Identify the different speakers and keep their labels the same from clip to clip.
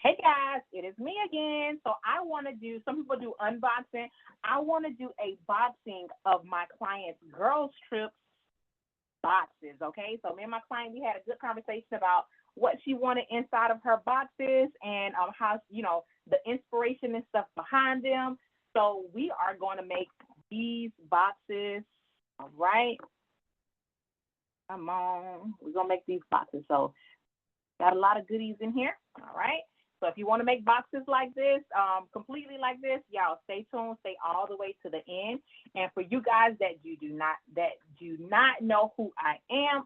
Speaker 1: Hey guys, it is me again. So I want to do, some people do unboxing. I want to do a boxing of my client's girls trip boxes. Okay. So me and my client, we had a good conversation about what she wanted inside of her boxes and how, the inspiration and stuff behind them. So we are going to make these boxes. All right. Come on. We're going to make these boxes. So got a lot of goodies in here. All right. So if you want to make boxes like this, completely like this, y'all stay tuned, stay all the way to the end. And for you guys that do not know who I am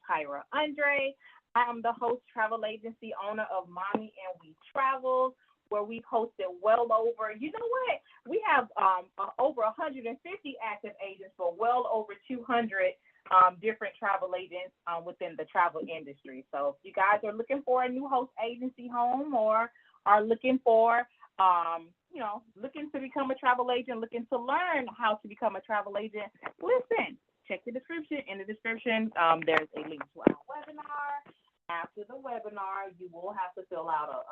Speaker 1: Tyra Andre. I am the host, travel agency owner of Mommy and We Travel, where we've hosted well over, you know what? We have over 150 active agents for well over 200 different travel agents within the travel industry. So if you guys are looking for a new host agency home or are looking for, looking to become a travel agent, looking to learn how to become a travel agent, listen, check the description. In the description, there's a link to our webinar. After the webinar, you will have to fill out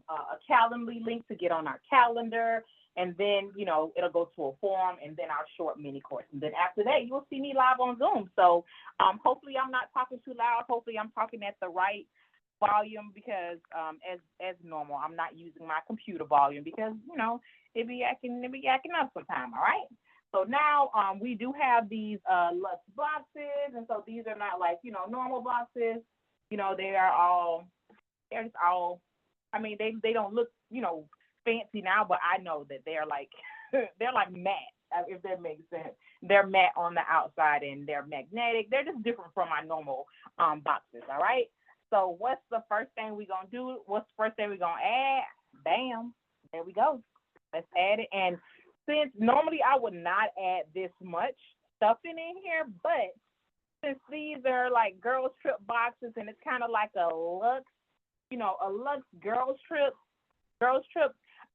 Speaker 1: a Calendly link to get on our calendar. And then, it'll go to a form and then our short mini course. And then after that, you'll see me live on Zoom. So hopefully I'm not talking too loud. Hopefully I'm talking at the right volume because as normal, I'm not using my computer volume because, it be acting up sometime, all right? So now we do have these Lux boxes. And so these are not like, normal boxes. They're just all, they don't look, fancy now, but I know that they're like, they're like matte, if that makes sense. They're matte on the outside and they're magnetic. They're just different from my normal boxes, all right? So what's the first thing we're going to do? What's the first thing we're going to add? Bam, there we go. Let's add it. And since normally I would not add this much stuffing in here, but since these are like girls trip boxes and it's kind of like a Lux, a Lux girls trip,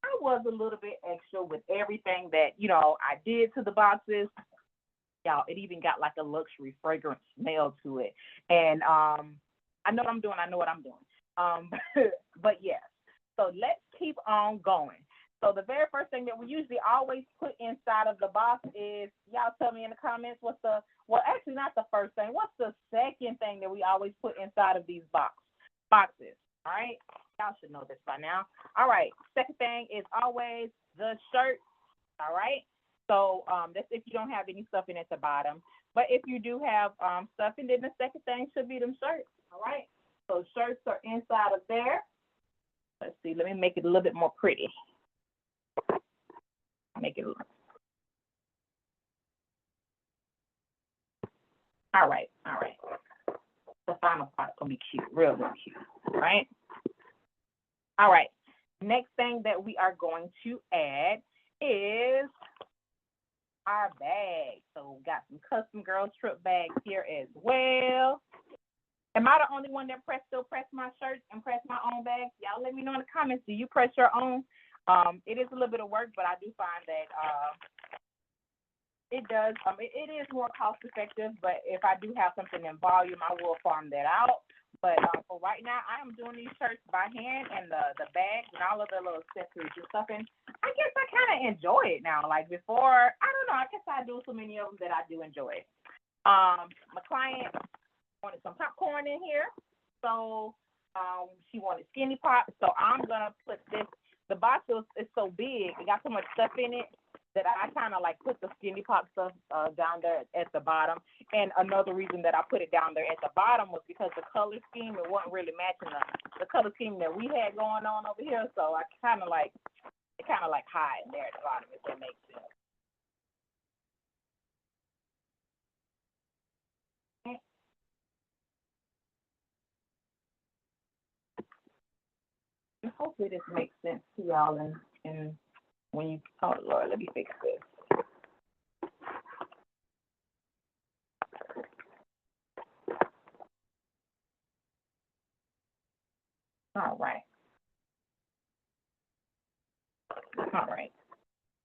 Speaker 1: I was a little bit extra with everything that, I did to the boxes. Y'all, it even got like a luxury fragrance smell to it. And I know what I'm doing. But yes. So let's keep on going. So the very first thing that we usually always put inside of the box is, y'all tell me in the comments, actually not the first thing. What's the second thing that we always put inside of these boxes? All right. Y'all should know this by now. All right. Second thing is always the shirt. All right. So that's if you don't have any stuffing at the bottom. But if you do have stuffing, then the second thing should be them shirts. All right. So shirts are inside of there. Let's see. Let me make it a little bit more pretty. Make it. All right. The final part's gonna be cute, real cute. All right. All right. Next thing that we are going to add is our bag. So we got some custom girls trip bags here as well. Am I the only one that still press my shirts and press my own bags? Y'all let me know in the comments. Do you press your own? It is a little bit of work, but I do find that it does. It is more cost effective, but if I do have something in volume, I will farm that out. But for right now, I am doing these shirts by hand and the bags and all of the little accessories and stuff. And I guess I kind of enjoy it now. Like before, I don't know. I guess I do so many of them that I do enjoy it. My client wanted some popcorn in here, so she wanted skinny pop. So I'm gonna put this. The box is so big, it got so much stuff in it that I kind of like put the skinny pop stuff down there at the bottom. And another reason that I put it down there at the bottom was because the color scheme, it wasn't really matching the color scheme that we had going on over here. So I kind of like hide there at the bottom, if that makes sense. And hopefully this makes sense to y'all and when you, oh Lord, let me fix this. All right.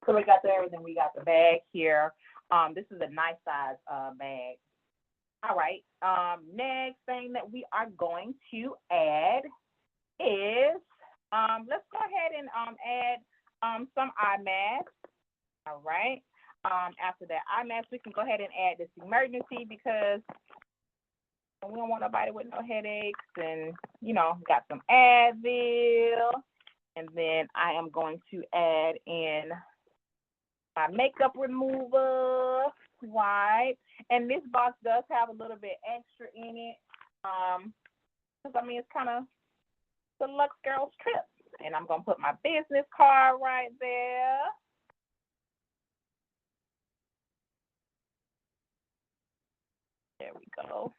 Speaker 1: So we got everything. We got the bag here. This is a nice size bag. All right. Next thing that we are going to add is Let's go ahead and add some eye masks. All right. After that eye mask, we can go ahead and add this emergency because we don't want nobody with no headaches. And got some Advil, and then I am going to add in my makeup remover wipe. And this box does have a little bit extra in it. Because it's kind of deluxe girls trip. And I'm gonna put my business card right there. There we go.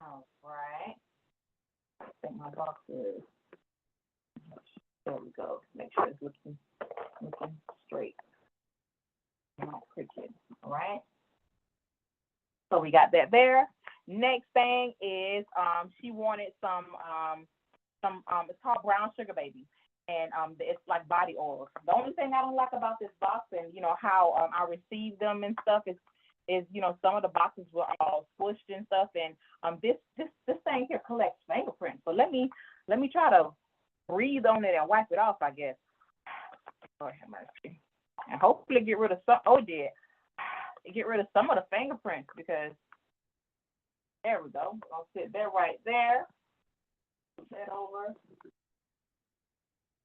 Speaker 1: All right. I think my box is. There we go. Make sure it's looking straight, not crooked. All right. So we got that there. Next thing is she wanted some it's called brown sugar baby, and it's like body oil. The only thing I don't like about this box, and how I received them and stuff, is some of the boxes were all squished and stuff, and this thing here collects fingerprints. So let me try to breathe on it and wipe it off, I guess. Lord have mercy. And hopefully get rid of some. Oh, yeah. Get rid of some of the fingerprints, because there we go. I'll sit there right there. Put that over.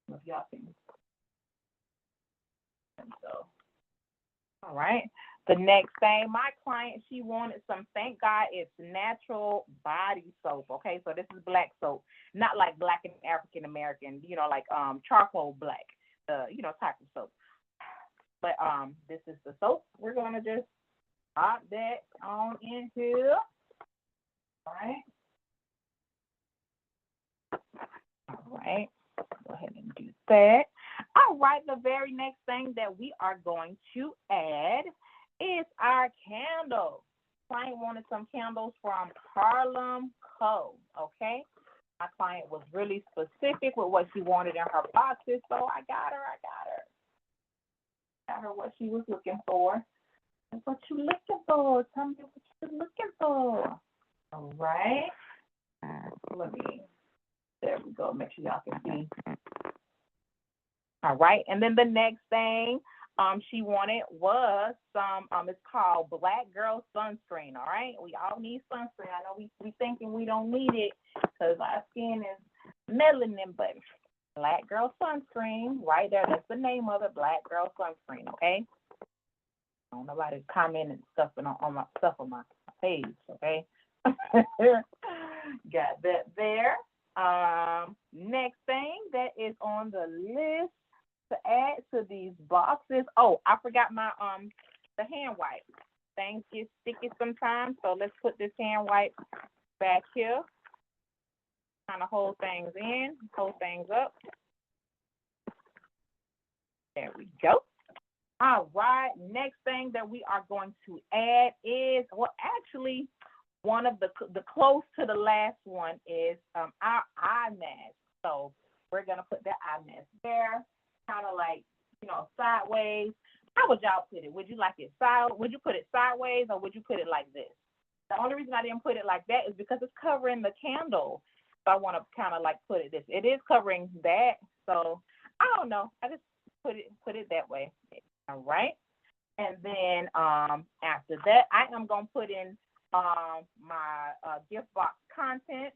Speaker 1: If y'all can. So, all right. The next thing, my client, she wanted some, thank God it's natural body soap. Okay, so this is black soap, not like black and African American, like charcoal black, type of soap. But this is the soap. We're gonna just pop that on in here. All right. All right. Go ahead and do that. All right. The very next thing that we are going to add is our candle. Client wanted some candles from Harlem Co. Okay. My client was really specific with what she wanted in her boxes, so I got her. Got her what she was looking for. What you looking for? Tell me what you're looking for. All right. There we go. Make sure y'all can see. All right. And then the next thing she wanted was some, it's called Black Girl Sunscreen. All right. We all need sunscreen. I know we thinking we don't need it because our skin is melanin, but Black Girl Sunscreen, right there. That's the name of it, Black Girl Sunscreen. Okay. Nobody commenting stuff on my stuff on my page, okay? Got that there. Next thing that is on the list to add to these boxes. Oh, I forgot my the hand wipe. Things get sticky sometimes, so let's put this hand wipe back here. Kind of hold things in, hold things up. There we go. All right, next thing that we are going to add is, well, actually, one of the close to the last one is our eye mask. So we're going to put that eye mask there, kind of like, sideways. How would y'all put it? Would you like it would you put it sideways, or would you put it like this? The only reason I didn't put it like that is because it's covering the candle. So I want to kind of like put it this. It is covering that. So I don't know. I just put it that way. All right. And then after that, I am going to put in my gift box content.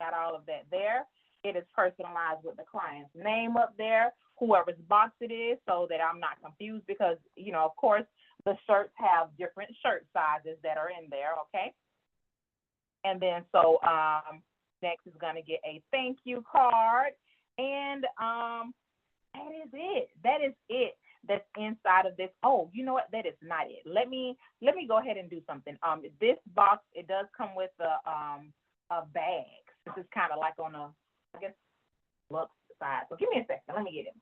Speaker 1: Got all of that there. It is personalized with the client's name up there, whoever's box it is, so that I'm not confused because, of course, the shirts have different shirt sizes that are in there, okay? And then so next is going to get a thank you card. And that is it. That is it. That's inside of this. Oh, you know what? That is not it. Let me go ahead and do something. This box, it does come with a bag. This is kind of like on a, I guess, look side. So give me a second. Let me get it.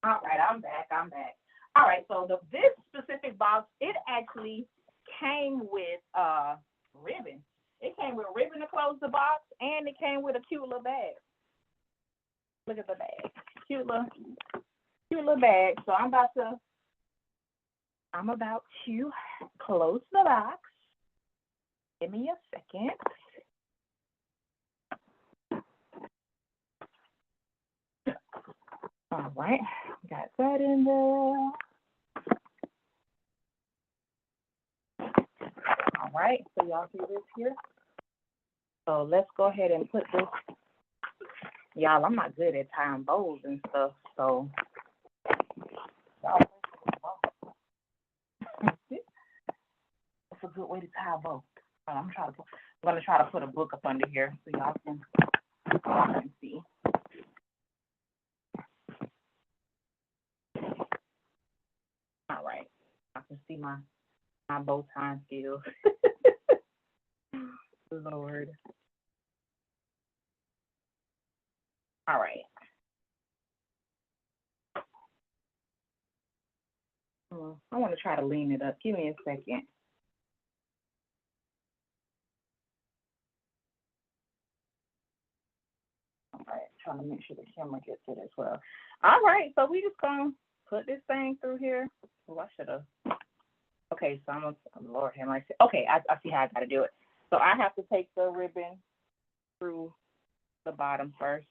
Speaker 1: All right, I'm back. All right, so this specific box, it actually came with ribbon. It came with ribbon to close the box, and it came with a cute little bag. Look at the bag. Cute little bag. So I'm about to close the box. Give me a second. All right, got that in there. All right, so y'all see this here? So let's go ahead and put this. Y'all, I'm not good at tying bows and stuff, so y'all, it's a good way to tie a bow. I'm gonna try to put a book up under here so y'all can see. All right, I can see my bow tying skills. Lord. All right. I want to try to lean it up. Give me a second. All right, trying to make sure the camera gets it as well. All right, so we just gonna put this thing through here. Oh, I should have. Okay, so I'm gonna, Lord have mercy. Okay, I see how I gotta do it. So I have to take the ribbon through the bottom first.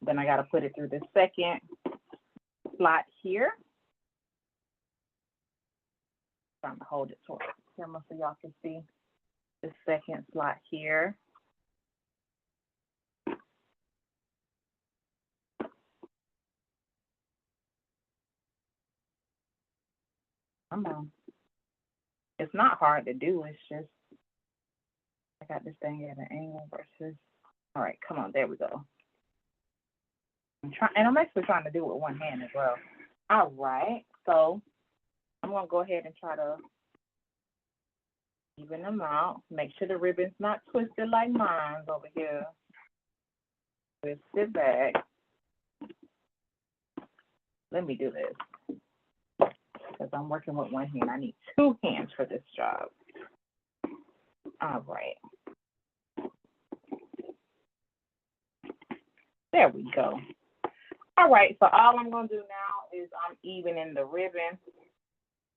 Speaker 1: Then I gotta put it through the second slot here. I'm trying to hold it towards the camera so y'all can see the second slot here. Come on. It's not hard to do. It's just I got this thing at an angle versus. All right, come on. There we go. I'm actually trying to do it with one hand as well. All right, so I'm gonna go ahead and try to even them out. Make sure the ribbon's not twisted like mine over here. Twist it back. Let me do this because I'm working with one hand. I need two hands for this job. All right. There we go. All right, so all I'm going to do now is I'm evening the ribbon.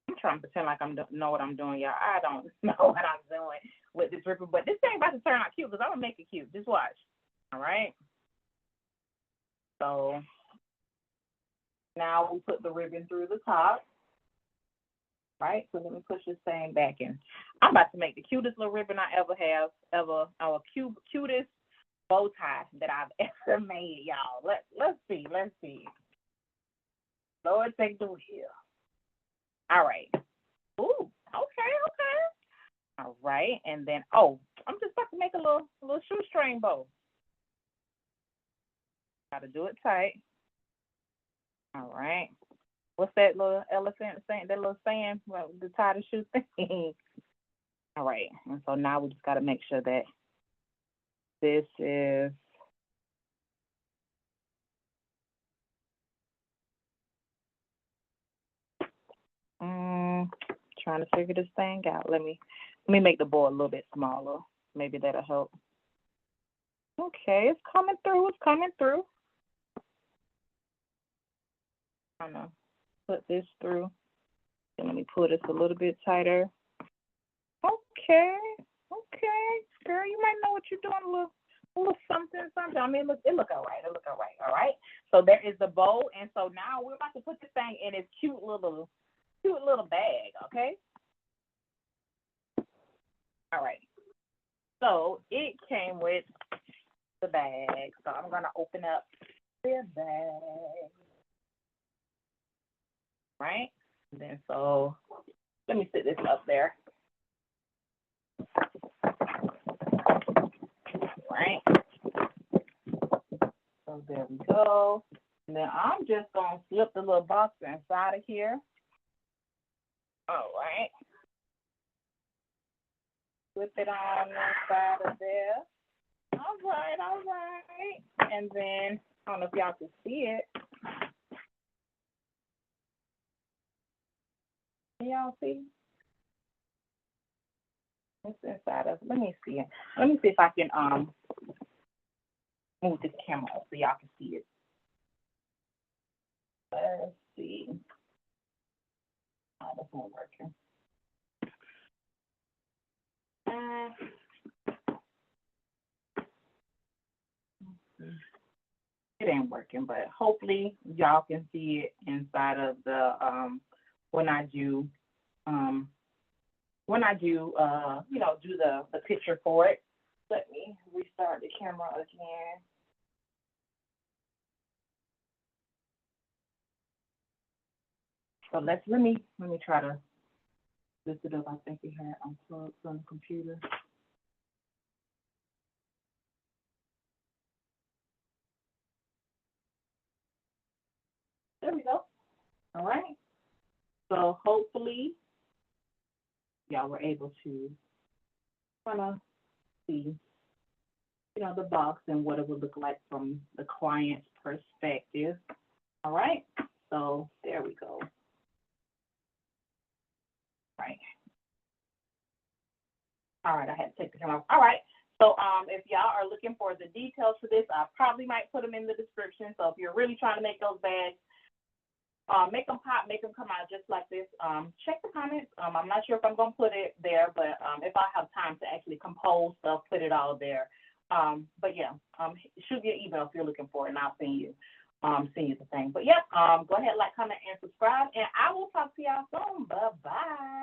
Speaker 1: I'm trying to pretend like I know what I'm doing, y'all. I don't know what I'm doing with this ribbon, but this thing about to turn out cute because I'm going to make it cute. Just watch. All right. So now we put the ribbon through the top. Right? So let me push this thing back in. I'm about to make the cutest little ribbon I ever have, our cutest bow tie that I've ever made, y'all. Let's see. Lord, take the wheel. All right. Ooh, okay. All right, and then I'm just about to make a little shoestring bow. Gotta do it tight. All right. What's that little elephant saying? That little saying, well, the tie the shoe thing. All right, and so now we just gotta make sure that this is trying to figure this thing out. Let me make the bow a little bit smaller. Maybe that'll help. Okay, it's coming through. I'm gonna put this through. And let me pull this a little bit tighter. Okay. Girl, you might know what you're doing. A little something. I mean, it look all right. All right. So there is the bow, and so now we're about to put this thing in its cute little bag. Okay. All right. So it came with the bag. So I'm gonna open up the bag. Right. And then so let me sit this up there. Right. So there we go. And then I'm just going to flip the little box inside of here. All right. Flip it on the side of there. All right, all right. And then, I don't know if y'all can see it. Can y'all see? It's inside of, let me see it. Let me see if I can move this camera up so y'all can see it. Let's see. Oh, that's not working. It ain't working, but hopefully y'all can see it inside of the when I do do the picture for it. Let me restart the camera again. So let me try to lift it up. I think it had unplugged from the computer. There we go. All right. So hopefully y'all were able to kind of see, the box and what it would look like from the client's perspective. All right. So there we go. Right. All right, I had to take the camera off. All right. So if y'all are looking for the details for this, I probably might put them in the description. So if you're really trying to make those bags, make them pop, make them come out just like this. Check the comments. I'm not sure if I'm going to put it there, but if I have time to actually compose stuff, put it all there. But yeah, shoot me an email if you're looking for it, and I'll send you the thing. But yeah, go ahead, like, comment, and subscribe, and I will talk to y'all soon. Bye-bye.